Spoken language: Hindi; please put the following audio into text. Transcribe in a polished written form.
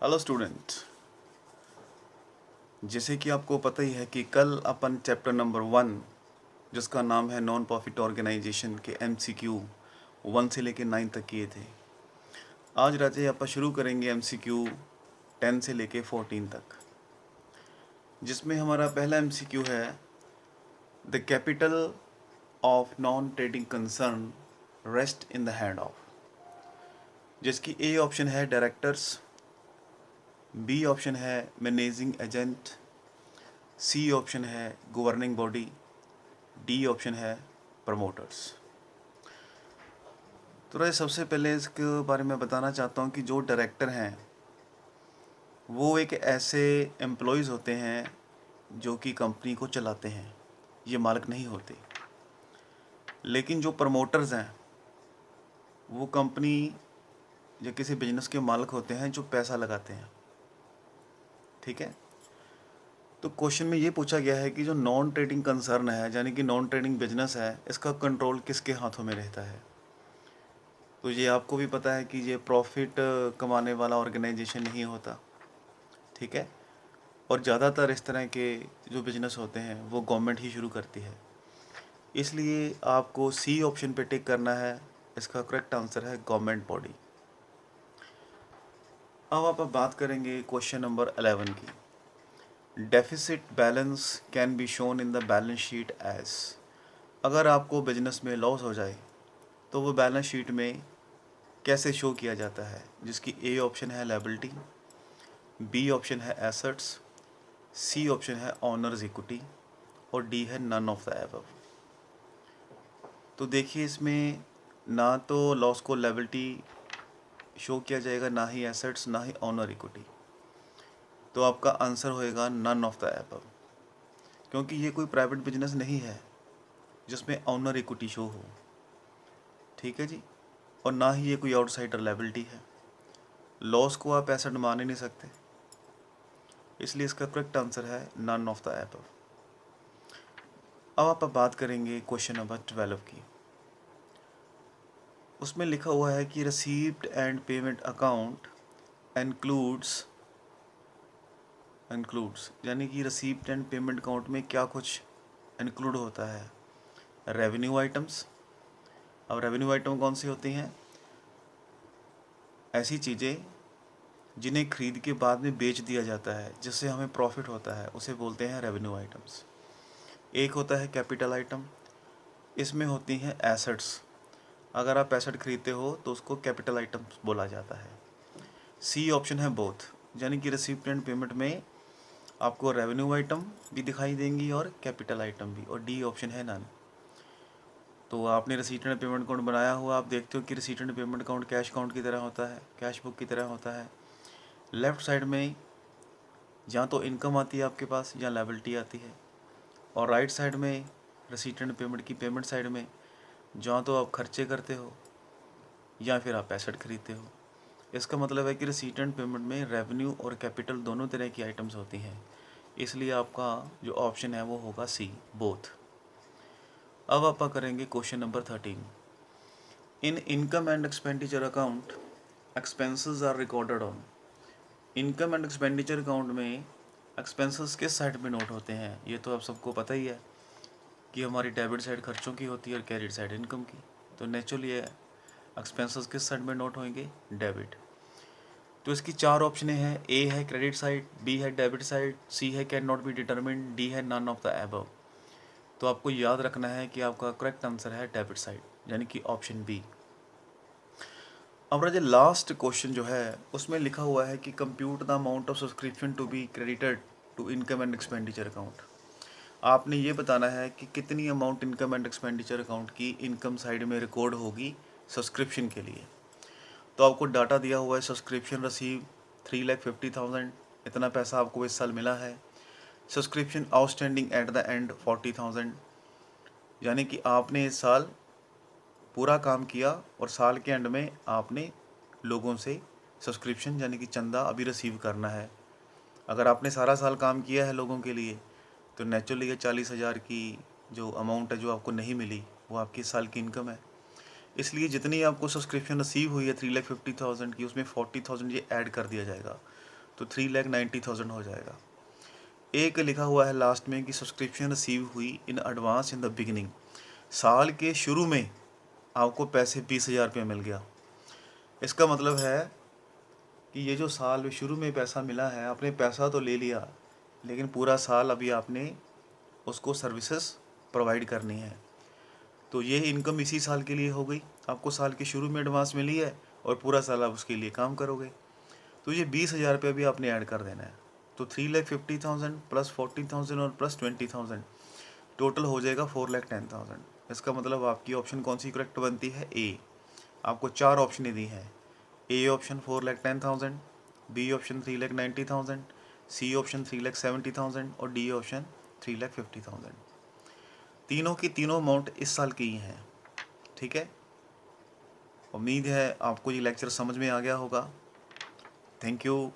Hello student. जैसे कि आपको पता ही है कि कल अपन चैप्टर नंबर 1 जिसका नाम है नॉन प्रॉफिट ऑर्गेनाइजेशन के MCQ 1 से लेके 9 तक किए थे। आज राजे अपन शुरू करेंगे MCQ 10 से लेके 14 तक, जिसमें हमारा पहला MCQ है the capital of non trading concern rest in the hand of, जिसकी ए ऑप्शन है डायरेक्टर्स, बी ऑप्शन है मैनेजिंग एजेंट, सी ऑप्शन है गवर्निंग बॉडी, डी ऑप्शन है प्रमोटर्स। तो राय सबसे पहले इसके बारे में बताना चाहता हूँ कि जो डायरेक्टर हैं वो एक ऐसे एम्प्लॉयज़ होते हैं जो कि कंपनी को चलाते हैं, ये मालिक नहीं होते। लेकिन जो प्रमोटर्स हैं वो कंपनी या किसी बिजनेस के मालिक होते हैं जो पैसा लगाते हैं। ठीक है, तो क्वेश्चन में ये पूछा गया है कि जो नॉन ट्रेडिंग कंसर्न है यानी कि नॉन ट्रेडिंग बिजनेस है, इसका कंट्रोल किसके हाथों में रहता है। तो ये आपको भी पता है कि ये प्रॉफिट कमाने वाला ऑर्गेनाइजेशन नहीं होता। ठीक है, और ज़्यादातर इस तरह के जो बिजनेस होते हैं वो गवर्नमेंट ही शुरू करती है, इसलिए आपको सी ऑप्शन पे टिक करना है। इसका करेक्ट आंसर है गवर्नमेंट बॉडी। अब आप बात करेंगे क्वेश्चन नंबर 11 की। Deficit balance can be shown in the balance sheet as. अगर आपको बिजनेस में लॉस हो जाए तो वो बैलेंस शीट में कैसे शो किया जाता है, जिसकी ए ऑप्शन है लायबिलिटी, बी ऑप्शन है एसेट्स, सी ऑप्शन है ऑनर्स इक्विटी और डी है नन ऑफ द एबव। तो देखिए इसमें ना तो लॉस को लायबिलिटी शो किया जाएगा, ना ही एसेट्स, ना ही ऑनर इक्विटी। तो आपका आंसर होएगा नन ऑफ द एबव, क्योंकि ये कोई प्राइवेट बिजनेस नहीं है जिसमें ऑनर इक्विटी शो हो। ठीक है जी, और ना ही ये कोई आउटसाइडर लायबिलिटी है। लॉस को आप एसेट मान ही नहीं सकते, इसलिए इसका करेक्ट आंसर है नन ऑफ द एबव। अब आप बात करेंगे क्वेश्चन नंबर 12 की। उसमें लिखा हुआ है कि received and payment account includes यानी कि रिसीप्ट एंड पेमेंट अकाउंट में क्या कुछ इंक्लूड होता है। Revenue items. अब रेवेन्यू आइटम कौन सी होती हैं? ऐसी चीज़ें जिन्हें खरीद के बाद में बेच दिया जाता है, जिससे हमें प्रॉफिट होता है, उसे बोलते हैं रेवेन्यू आइटम्स। एक होता है कैपिटल आइटम, इसमें होती हैं एसेट्स। अगर आप एसेट खरीदते हो तो उसको कैपिटल आइटम्स बोला जाता है। सी ऑप्शन है बोथ, यानी कि रिसीप्ट एंड पेमेंट में आपको रेवेन्यू आइटम भी दिखाई देंगी और कैपिटल आइटम भी। और डी ऑप्शन है नन। तो आपने रिसीट एंड पेमेंट अकाउंट बनाया हुआ, आप देखते हो कि receipt and payment account cash account की तरह होता है, कैश बुक की तरह होता है। लेफ़्ट साइड में या तो इनकम आती है आपके पास या लायबिलिटी आती है, और राइट साइड में रिसीट एंड पेमेंट की पेमेंट साइड में जहाँ तो आप खर्चे करते हो या फिर आप एसेट खरीदते हो। इसका मतलब है कि रिसीट एंड पेमेंट में रेवेन्यू और कैपिटल दोनों तरह की आइटम्स होती हैं, इसलिए आपका जो ऑप्शन है वो होगा सी, बोथ। अब आप करेंगे question number 13। In income and expenditure account expenses are recorded on. Income and expenditure account में एक्सपेंसेस किस साइड में नोट होते हैं? ये तो आप सबको पता ही है कि हमारी डेबिट साइड खर्चों की होती है और क्रेडिट साइड इनकम की। तो नेचुरली एक्सपेंसेस किस साइड में नोट होंगे? डेबिट। तो इसकी चार ऑप्शन हैं। ए है क्रेडिट साइड, बी है डेबिट साइड, सी है can not be determined, D है नन ऑफ द एबव। तो आपको याद रखना है कि आपका करेक्ट आंसर है डेबिट साइड, यानी कि ऑप्शन बी। अब जो लास्ट क्वेश्चन जो है उसमें लिखा हुआ है कि compute the amount of subscription to be credited to income and expenditure account. आपने ये बताना है कि कितनी amount income and expenditure account की इनकम साइड में रिकॉर्ड होगी सब्सक्रिप्शन के लिए। तो आपको डाटा दिया हुआ है सब्सक्रिप्शन रसीव 3,50,000, इतना पैसा आपको इस साल मिला है। Subscription outstanding at the end 40,000, यानी कि आपने इस साल पूरा काम किया और साल के एंड में आपने लोगों से सब्सक्रिप्शन यानी कि चंदा अभी रिसीव करना है। अगर आपने सारा साल काम किया है लोगों के लिए तो नेचुरली ये 40,000 की जो अमाउंट है जो आपको नहीं मिली वो आपकी साल की इनकम है। इसलिए जितनी आपको सब्सक्रिप्शन रिसीव हुई है 3,50,000 की, उसमें 40,000 ये ऐड कर दिया जाएगा। तो 3,90,000 हो जाएगा। एक लिखा हुआ है लास्ट में कि सब्सक्रिप्शन रिसीव हुई in advance in the beginning, साल के शुरू में आपको पैसे 20,000 रुपये मिल गया। इसका मतलब है कि ये जो साल शुरू में पैसा मिला है, आपने पैसा तो ले लिया, लेकिन पूरा साल अभी आपने उसको सर्विसेज प्रोवाइड करनी है। तो ये इनकम इसी साल के लिए हो गई, आपको साल के शुरू में एडवांस मिली है और पूरा साल आप उसके लिए काम करोगे। तो ये 20,000 रुपये भी आपने ऐड कर देना है। तो 3,50,000 प्लस 40,000 और प्लस 20,000 टोटल हो जाएगा 4,10,000। इसका मतलब आपकी ऑप्शन कौन सी करेक्ट बनती है? ए। आपको 4 ऑप्शन दी हैं। A option 4,10,000, B option 3,90,000, C option 3,70,000 और डी ऑप्शन 3,50,000। तीनों की तीनों अमाउंट इस साल की ही हैं। ठीक है, उम्मीद है आपको ये लेक्चर समझ में आ गया होगा। Thank you.